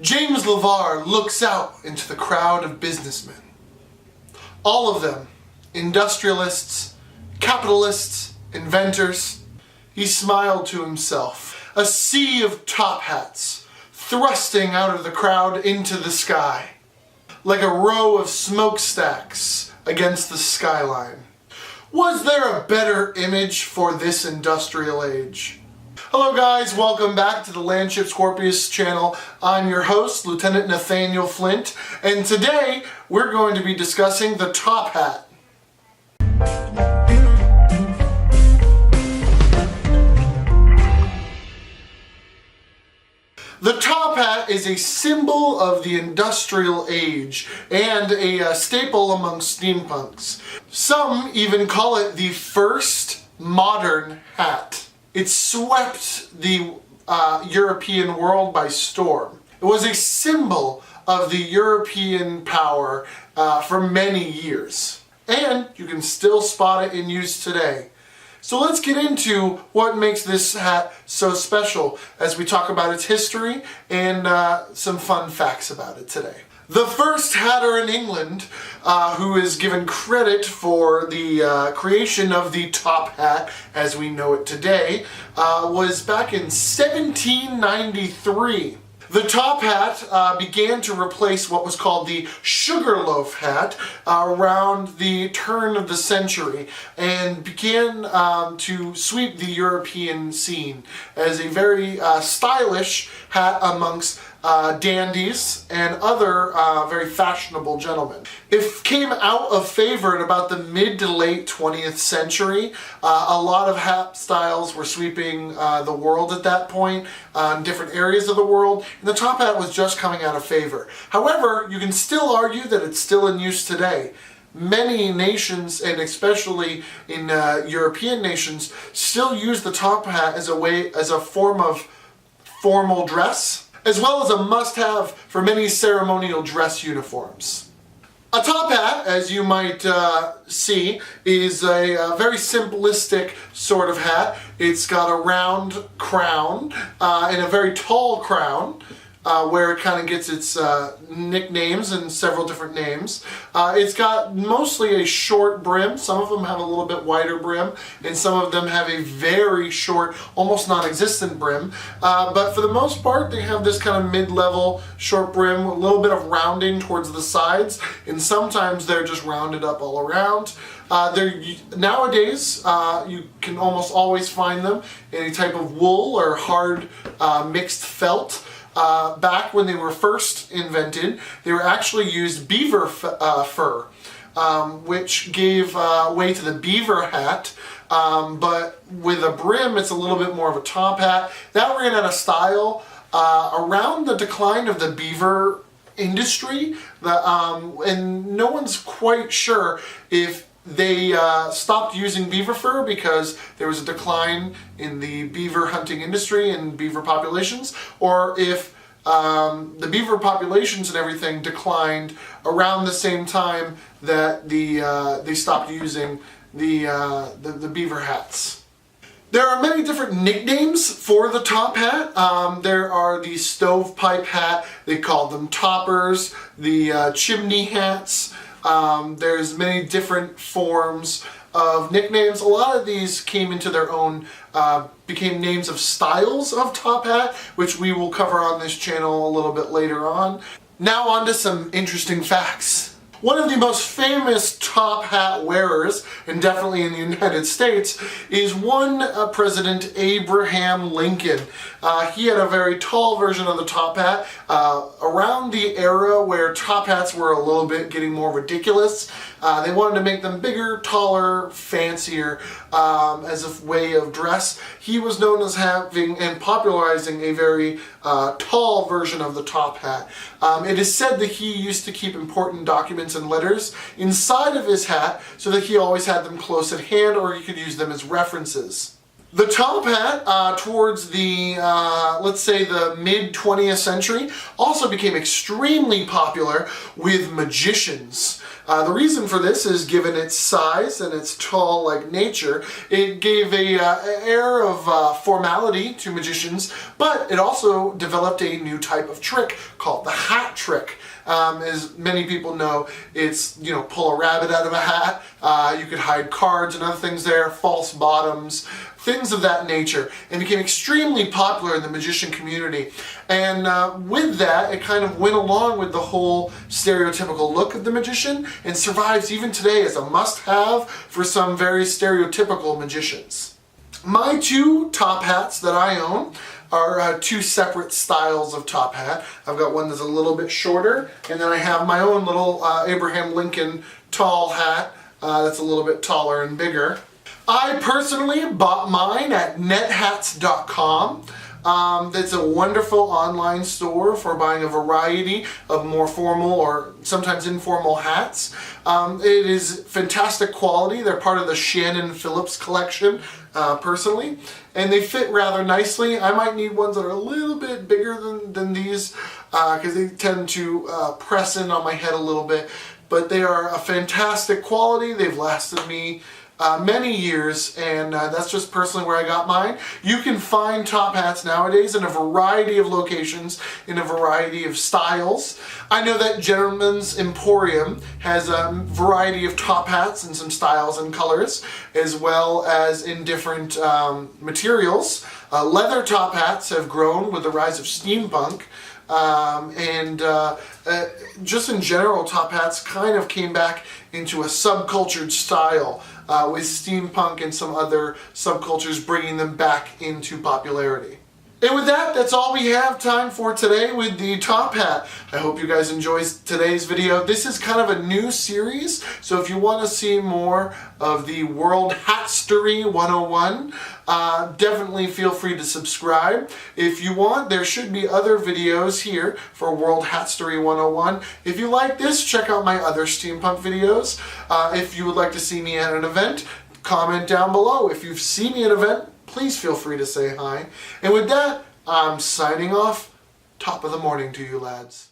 James LeVar looks out into the crowd of businessmen. All of them, industrialists, capitalists, inventors. He smiled to himself. A sea of top hats thrusting out of the crowd into the sky, like a row of smokestacks against the skyline. Was there a better image for this industrial age? Hello guys, welcome back to the Landship Scorpius channel. I'm your host, Lieutenant Nathaniel Flint, and today we're going to be discussing the top hat. The top hat is a symbol of the industrial age and a staple among steampunks. Some even call it the first modern hat. It swept the European world by storm. It was a symbol of the European power for many years. And you can still spot it in use today. So let's get into what makes this hat so special as we talk about its history and some fun facts about it today. The first hatter in England who is given credit for the creation of the top hat as we know it today was back in 1793. The top hat began to replace what was called the sugarloaf hat around the turn of the century and began to sweep the European scene as a very stylish hat amongst dandies and other very fashionable gentlemen. It came out of favor in about the mid to late 20th century. A lot of hat styles were sweeping the world at that point, in different areas of the world, and the top hat was just coming out of favor. However, you can still argue that it's still in use today. Many nations, and especially in European nations, still use the top hat as a form of formal dress, as well as a must-have for many ceremonial dress uniforms. A top hat, as you might see, is a very simplistic sort of hat. It's got a round crown and a very tall crown, where it kind of gets its nicknames and several different names. It's got mostly a short brim. Some of them have a little bit wider brim, and some of them have a very short, almost non-existent brim. But for the most part, they have this kind of mid-level short brim, a little bit of rounding towards the sides, and sometimes they're just rounded up all around. Nowadays, you can almost always find them in a type of wool or hard mixed felt. Back when they were first invented, they were actually used beaver fur, which gave way to the beaver hat, but with a brim it's a little bit more of a top hat. That ran out of style around the decline of the beaver industry, and no one's quite sure if they stopped using beaver fur because there was a decline in the beaver hunting industry and beaver populations, or if the beaver populations and everything declined around the same time that they stopped using the beaver hats. There are many different nicknames for the top hat. There are the stovepipe hat, they call them toppers, the chimney hats. There's many different forms of nicknames. A lot of these came into their own, became names of styles of top hat, which we will cover on this channel a little bit later on. Now on to some interesting facts. One of the most famous top hat wearers, and definitely in the United States, is one President Abraham Lincoln. He had a very tall version of the top hat around the era where top hats were a little bit getting more ridiculous. They wanted to make them bigger, taller, fancier as a way of dress. He was known as having and popularizing a very tall version of the top hat. It is said that he used to keep important documents and letters inside of his hat so that he always had them close at hand, or he could use them as references. The top hat, towards the, let's say the mid-20th century, also became extremely popular with magicians. The reason for this is, given its size and its tall-like nature, it gave a air of formality to magicians, but it also developed a new type of trick called the hat trick. As many people know, it's, pull a rabbit out of a hat, you could hide cards and other things there, false bottoms, things of that nature, and became extremely popular in the magician community. And with that, it kind of went along with the whole stereotypical look of the magician, and survives even today as a must-have for some very stereotypical magicians. My two top hats that I own are two separate styles of top hat. I've got one that's a little bit shorter, and then I have my own little Abraham Lincoln tall hat that's a little bit taller and bigger. I personally bought mine at nethats.com. It's a wonderful online store for buying a variety of more formal or sometimes informal hats. It is fantastic quality. They're part of the Shannon Phillips collection, personally, and they fit rather nicely. I might need ones that are a little bit bigger than these because they tend to press in on my head a little bit, but they are a fantastic quality. They've lasted me many years, and that's just personally where I got mine. You can find top hats nowadays in a variety of locations, in a variety of styles. I know that Gentleman's Emporium has a variety of top hats in some styles and colors, as well as in different materials. Leather top hats have grown with the rise of steampunk. Just in general, top hats kind of came back into a subcultured style, with steampunk and some other subcultures bringing them back into popularity. And with that, that's all we have time for today with the top hat. I hope you guys enjoyed today's video. This is kind of a new series, so if you want to see more of the World Hatstory 101, definitely feel free to subscribe. If you want, there should be other videos here for World Hatstory 101. If you like this, check out my other steampunk videos. If you would like to see me at an event, comment down below. If you've seen me at an event, please feel free to say hi. And with that, I'm signing off. Top of the morning to you, lads.